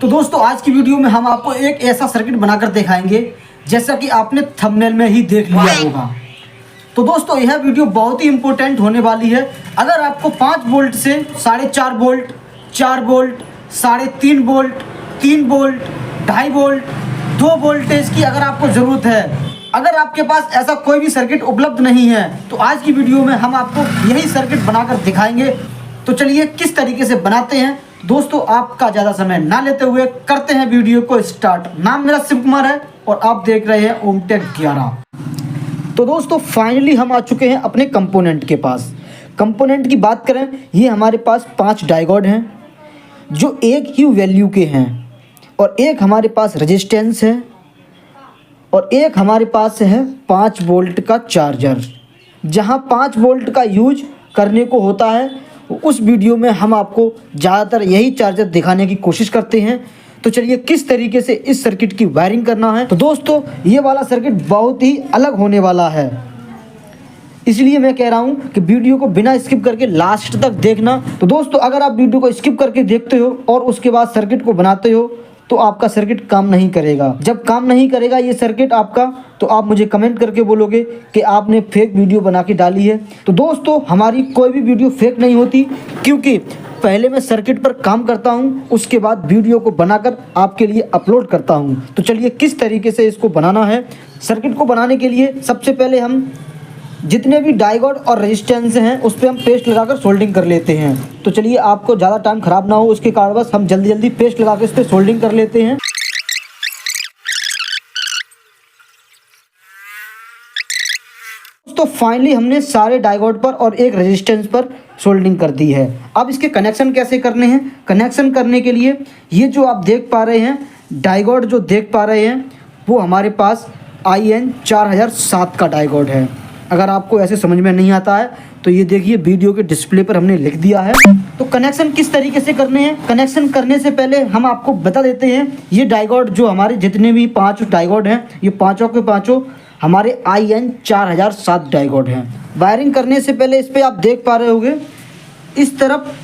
तो दोस्तों आज की वीडियो में हम आपको एक ऐसा सर्किट बनाकर दिखाएंगे जैसा कि आपने थंबनेल में ही देख लिया होगा। तो दोस्तों यह वीडियो बहुत ही इम्पोर्टेंट होने वाली है। अगर आपको 5 वोल्ट से 4.5 volt, 4 volt, 3.5 volt, 3 volt, 2.5 volt, 2 voltage की अगर आपको ज़रूरत है, अगर आपके पास ऐसा कोई भी सर्किट उपलब्ध नहीं है तो आज की वीडियो में हम आपको यही सर्किट बनाकर दिखाएंगे। तो चलिए किस तरीके से बनाते हैं दोस्तों, आपका ज़्यादा समय ना लेते हुए करते हैं वीडियो को स्टार्ट। नाम मेरा शिव कुमार है और आप देख रहे हैं ओमटेक 11। तो दोस्तों फाइनली हम आ चुके हैं अपने कंपोनेंट के पास। कंपोनेंट की बात करें, ये हमारे पास 5 डायोड हैं जो एक ही वैल्यू के हैं, और एक हमारे पास रेजिस्टेंस है, और एक हमारे पास है 5 वोल्ट का चार्जर। जहां 5 वोल्ट का यूज करने को होता है उस वीडियो में हम आपको ज़्यादातर यही चार्जर दिखाने की कोशिश करते हैं। तो चलिए किस तरीके से इस सर्किट की वायरिंग करना है। तो दोस्तों ये वाला सर्किट बहुत ही अलग होने वाला है, इसलिए मैं कह रहा हूँ कि वीडियो को बिना स्किप करके लास्ट तक देखना। तो दोस्तों अगर आप वीडियो को स्किप करके देखते हो और उसके बाद सर्किट को बनाते हो तो आपका सर्किट काम नहीं करेगा। जब काम नहीं करेगा ये सर्किट आपका, तो आप मुझे कमेंट करके बोलोगे कि आपने फेक वीडियो बना के डाली है। तो दोस्तों हमारी कोई भी वीडियो फेक नहीं होती, क्योंकि पहले मैं सर्किट पर काम करता हूं, उसके बाद वीडियो को बनाकर आपके लिए अपलोड करता हूं। तो चलिए किस तरीके से इसको बनाना है। सर्किट को बनाने के लिए सबसे पहले हम जितने भी डायोड और रेजिस्टेंस हैं उस पर हम पेस्ट लगाकर सोल्डिंग कर लेते हैं। तो चलिए आपको ज़्यादा टाइम ख़राब ना हो उसके कारण बस हम जल्दी जल्दी पेस्ट लगा के इस पर सोल्डिंग कर लेते हैं। तो फाइनली हमने सारे डायोड पर और एक रेजिस्टेंस पर सोल्डिंग कर दी है। अब इसके कनेक्शन कैसे करने हैं। कनेक्शन करने के लिए ये जो आप देख पा रहे हैं डायोड जो देख पा रहे हैं वो हमारे पास IN 4007 का डायोड है। अगर आपको ऐसे समझ में नहीं आता है तो ये देखिए वीडियो के डिस्प्ले पर हमने लिख दिया है। तो कनेक्शन किस तरीके से करने हैं। कनेक्शन करने से पहले हम आपको बता देते हैं, ये डायोड जो हमारे जितने भी 5 डायोड हैं ये पाँचों के पाँचों हमारे IN 4007 डायोड हैं। वायरिंग करने से पहले इस पर आप देख पा रहे होंगे इस तरफ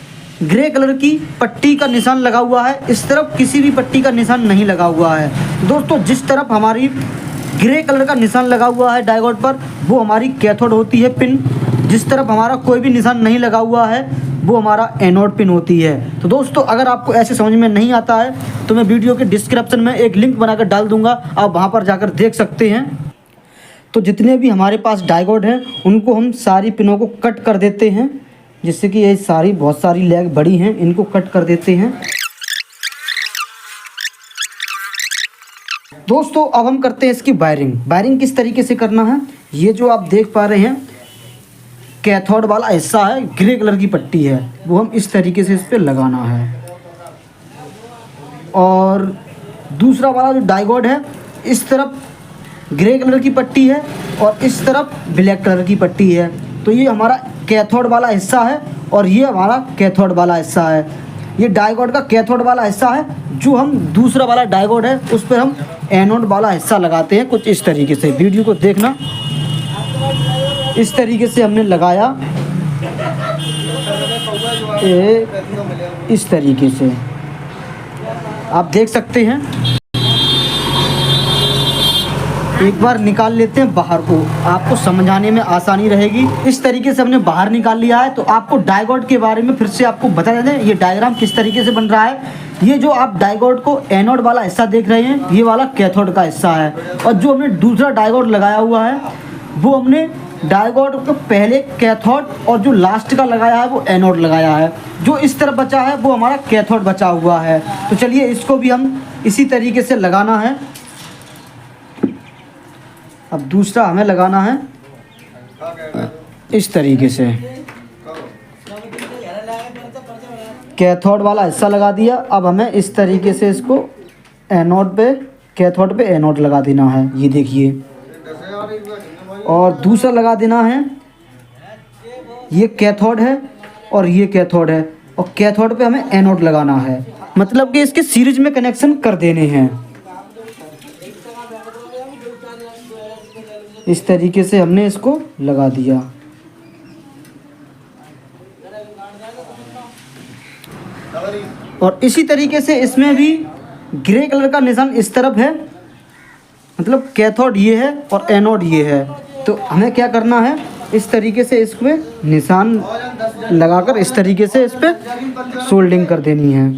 ग्रे कलर की पट्टी का निशान लगा हुआ है, इस तरफ किसी भी पट्टी का निशान नहीं लगा हुआ है। दोस्तों जिस तरफ हमारी ग्रे कलर का निशान लगा हुआ है डायोड पर वो हमारी कैथोड होती है पिन, जिस तरफ हमारा कोई भी निशान नहीं लगा हुआ है वो हमारा एनोड पिन होती है। तो दोस्तों अगर आपको ऐसे समझ में नहीं आता है तो मैं वीडियो के डिस्क्रिप्शन में एक लिंक बनाकर डाल दूंगा, आप वहाँ पर जाकर देख सकते हैं। तो जितने भी हमारे पास डायोड हैं उनको हम सारी पिनों को कट कर देते हैं, जिससे कि ये सारी बहुत सारी लैग बड़ी हैं, इनको कट कर देते हैं। दोस्तों अब हम करते हैं इसकी वायरिंग। वायरिंग किस तरीके से करना है, ये जो आप देख पा रहे हैं कैथोड वाला हिस्सा है, ग्रे कलर की पट्टी है, वो हम इस तरीके से इस पर लगाना है। और दूसरा वाला जो डायोड है इस तरफ ग्रे कलर की पट्टी है और इस तरफ ब्लैक कलर की पट्टी है। तो ये हमारा कैथोड वाला हिस्सा है और ये हमारा कैथोड वाला हिस्सा है। ये डायोड का कैथोड वाला हिस्सा है, जो हम दूसरा वाला डायोड है उस पर हम एनोड वाला हिस्सा लगाते हैं कुछ इस तरीके से। वीडियो को देखना, इस तरीके से हमने लगाया, इस तरीके से आप देख सकते हैं। एक बार निकाल लेते हैं बाहर को, आपको समझाने में आसानी रहेगी। इस तरीके से हमने बाहर निकाल लिया है। तो आपको डायोड के बारे में फिर से आपको बता दें, ये डायग्राम किस तरीके से बन रहा है। ये जो आप डायोड को एनोड वाला हिस्सा देख रहे हैं ये वाला कैथोड का हिस्सा है, और जो हमने दूसरा डायोड लगाया हुआ है वो हमने डायोड को पहले कैथोड और जो लास्ट का लगाया है वो एनोड लगाया है। जो इस तरफ बचा है वो हमारा कैथोड बचा हुआ है। तो चलिए इसको भी हम इसी तरीके से लगाना है। अब दूसरा हमें लगाना है इस तरीके से, कैथोड वाला हिस्सा लगा दिया। अब हमें इस तरीके से इसको एनोड पे, कैथोड पे एनोड लगा देना है, ये देखिए। और दूसरा लगा देना है, ये कैथोड है और ये कैथोड है, और कैथोड पे हमें एनोड लगाना है, मतलब कि इसके सीरीज में कनेक्शन कर देने हैं। इस तरीके से हमने इसको लगा दिया। और इसी तरीके से इसमें भी ग्रे कलर का निशान इस तरफ है, मतलब कैथोड ये है और एनोड ये है। तो हमें क्या करना है, इस तरीके से इस पे निशान लगाकर इस तरीके से इस पे सोल्डिंग कर देनी है।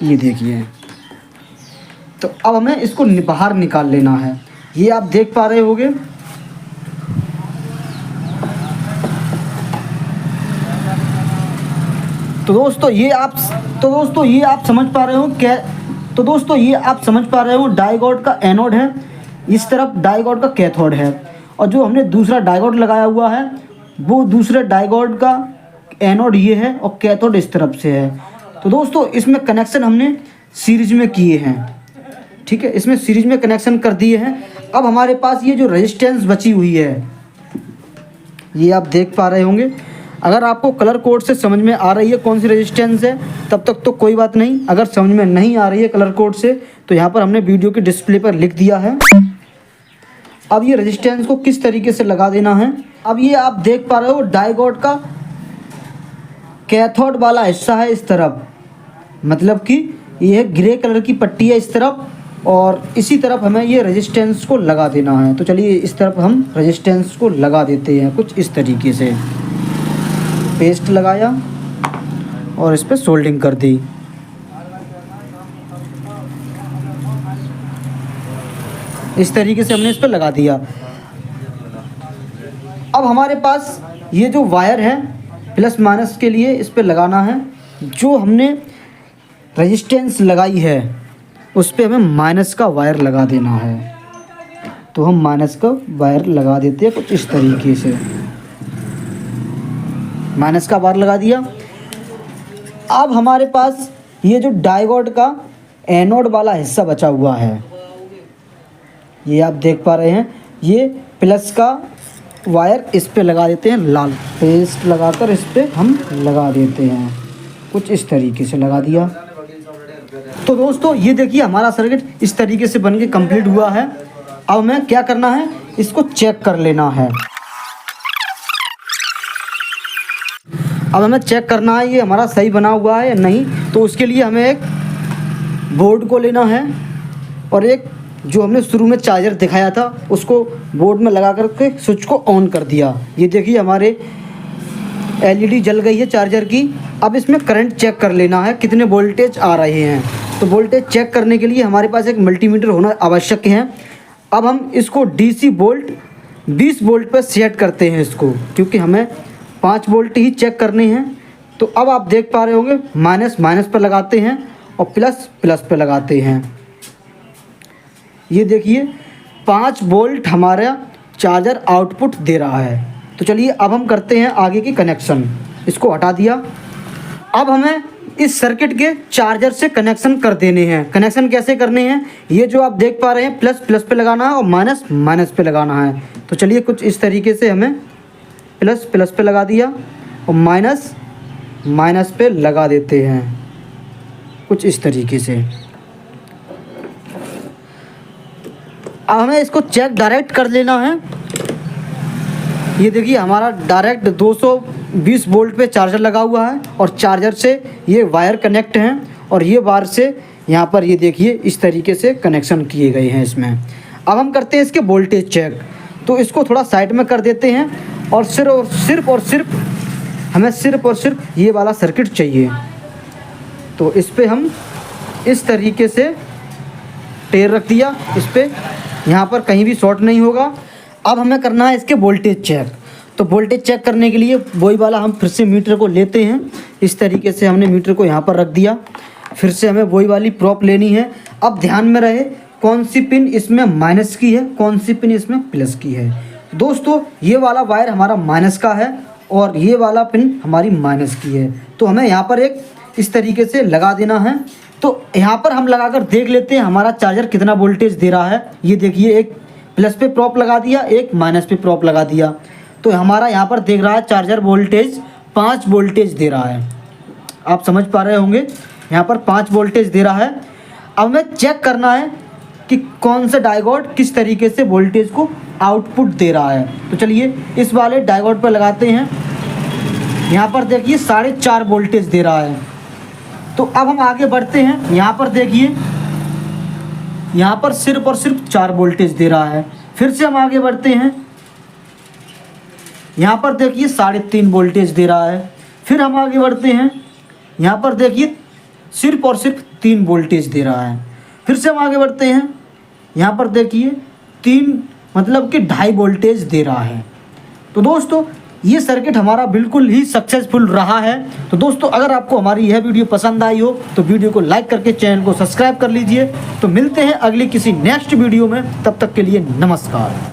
ये देखिए, तो अब हमें इसको बाहर निकाल लेना है। ये आप देख पा रहे होंगे। तो दोस्तों ये आप समझ पा रहे हो क्या। तो दोस्तों ये आप समझ पा रहे हो, डाइगोड का एनोड है, इस तरफ डाइगोड का कैथोड है, और जो हमने दूसरा डाइगोड लगाया हुआ है वो दूसरे डाइगोड का एनोड ये है और कैथोड इस तरफ से है। तो दोस्तों इसमें कनेक्शन हमने सीरीज में किए हैं, ठीक है, इसमें सीरीज में कनेक्शन कर दिए हैं। अब हमारे पास ये जो रेजिस्टेंस बची हुई है, ये आप देख पा रहे होंगे। अगर आपको कलर कोड से समझ में आ रही है कौन सी रेजिस्टेंस है तब तक तो कोई बात नहीं, अगर समझ में नहीं आ रही है कलर कोड से तो यहाँ पर हमने वीडियो के डिस्प्ले पर लिख दिया है। अब ये रेजिस्टेंस को किस तरीके से लगा देना है, अब ये आप देख पा रहे हो डाइगोड का कैथोड वाला हिस्सा है इस तरफ, मतलब कि ये ग्रे कलर की पट्टी है इस तरफ, और इसी तरफ हमें ये रेजिस्टेंस को लगा देना है। तो चलिए इस तरफ हम रेजिस्टेंस को लगा देते हैं कुछ इस तरीके से। पेस्ट लगाया और इस पर सोल्डिंग कर दी। इस तरीके से हमने इस पर लगा दिया। अब हमारे पास ये जो वायर है प्लस माइनस के लिए इस पर लगाना है। जो हमने रेजिस्टेंस लगाई है उस पर हमें माइनस का वायर लगा देना है। तो हम माइनस का वायर लगा देते हैं कुछ इस तरीके से। माइनस का वायर लगा दिया। अब हमारे पास ये जो डाइगोड का एनोड वाला हिस्सा बचा हुआ है, ये आप देख पा रहे हैं, ये प्लस का वायर इस पे लगा देते हैं, लाल पेस्ट लगाकर इस पे हम लगा देते हैं कुछ इस तरीके से लगा दिया। तो दोस्तों ये देखिए हमारा सर्किट इस तरीके से बन के कंप्लीट हुआ है। अब हमें क्या करना है, इसको चेक कर लेना है। अब हमें चेक करना है ये हमारा सही बना हुआ है या नहीं। तो उसके लिए हमें एक बोर्ड को लेना है और एक जो हमने शुरू में चार्जर दिखाया था उसको बोर्ड में लगा करके स्विच को ऑन कर दिया। ये देखिए हमारे एलईडी जल गई है चार्जर की। अब इसमें करंट चेक कर लेना है कितने वोल्टेज आ रहे हैं। तो वोल्टेज चेक करने के लिए हमारे पास एक मल्टीमीटर होना आवश्यक है। अब हम इसको डीसी वोल्ट 20 वोल्ट पर सेट करते हैं इसको, क्योंकि हमें 5 वोल्ट ही चेक करने हैं। तो अब आप देख पा रहे होंगे माइनस माइनस पर लगाते हैं और प्लस प्लस पर लगाते हैं। ये देखिए 5 वोल्ट हमारा चार्जर आउटपुट दे रहा है। तो चलिए अब हम करते हैं आगे की कनेक्शन। इसको हटा दिया। अब हमें इस सर्किट के चार्जर से कनेक्शन कर देने हैं। कनेक्शन कैसे करने हैं, ये जो आप देख पा रहे हैं प्लस प्लस पे लगाना है और माइनस माइनस पे लगाना है। तो चलिए कुछ इस तरीके से हमें प्लस प्लस पे लगा दिया और माइनस माइनस पे लगा देते हैं कुछ इस तरीके से। अब हमें इसको चेक डायरेक्ट कर लेना है। ये देखिए हमारा डायरेक्ट 220 वोल्ट पे चार्जर लगा हुआ है और चार्जर से ये वायर कनेक्ट हैं और ये वायर से यहाँ पर ये देखिए इस तरीके से कनेक्शन किए गए हैं इसमें। अब हम करते हैं इसके वोल्टेज चेक। तो इसको थोड़ा साइड में कर देते हैं और सिर्फ हमें सिर्फ ये वाला सर्किट चाहिए। तो इस पर हम इस तरीके से टेर रख दिया इस पर, यहाँ पर कहीं भी शॉर्ट नहीं होगा। अब हमें करना है इसके वोल्टेज चेक। तो वोल्टेज चेक करने के लिए वही वाला हम फिर से मीटर को लेते हैं। इस तरीके से हमने मीटर को यहाँ पर रख दिया। फिर से हमें वही वाली प्रॉप लेनी है। अब ध्यान में रहे कौन सी पिन इसमें माइनस की है, कौन सी पिन इसमें प्लस की है। दोस्तों ये वाला वायर हमारा माइनस का है और ये वाला पिन हमारी माइनस की है। तो हमें यहाँ पर एक इस तरीके से लगा देना है। तो यहाँ पर हम लगाकर देख लेते हैं हमारा चार्जर कितना वोल्टेज दे रहा है। ये देखिए एक प्लस पे प्रॉप लगा दिया, एक माइनस पे प्रॉप लगा दिया। तो हमारा यहाँ पर देख रहा है चार्जर वोल्टेज 5 वोल्टेज दे रहा है। आप समझ पा रहे होंगे यहाँ पर 5 वोल्टेज दे रहा है। अब हमें चेक करना है कि कौन सा डायोड किस तरीके से वोल्टेज को आउटपुट दे रहा है। तो चलिए इस वाले डायोड पर लगाते हैं। यहाँ पर देखिए 4.5 वोल्टेज दे रहा है। तो अब हम आगे बढ़ते हैं। यहाँ पर देखिए, यहाँ पर सिर्फ और सिर्फ 4 वोल्टेज दे रहा है। फिर से हम आगे बढ़ते हैं। यहाँ पर देखिए 3.5 वोल्टेज दे रहा है। फिर हम आगे बढ़ते हैं। यहाँ पर देखिए सिर्फ और सिर्फ 3 वोल्टेज दे रहा है। फिर से हम आगे बढ़ते हैं। यहाँ पर देखिए 3 मतलब कि 2.5 वोल्टेज दे रहा है। तो दोस्तों ये सर्किट हमारा बिल्कुल ही सक्सेसफुल रहा है। तो दोस्तों अगर आपको हमारी यह वीडियो पसंद आई हो तो वीडियो को लाइक करके चैनल को सब्सक्राइब कर लीजिए। तो मिलते हैं अगली किसी नेक्स्ट वीडियो में, तब तक के लिए नमस्कार।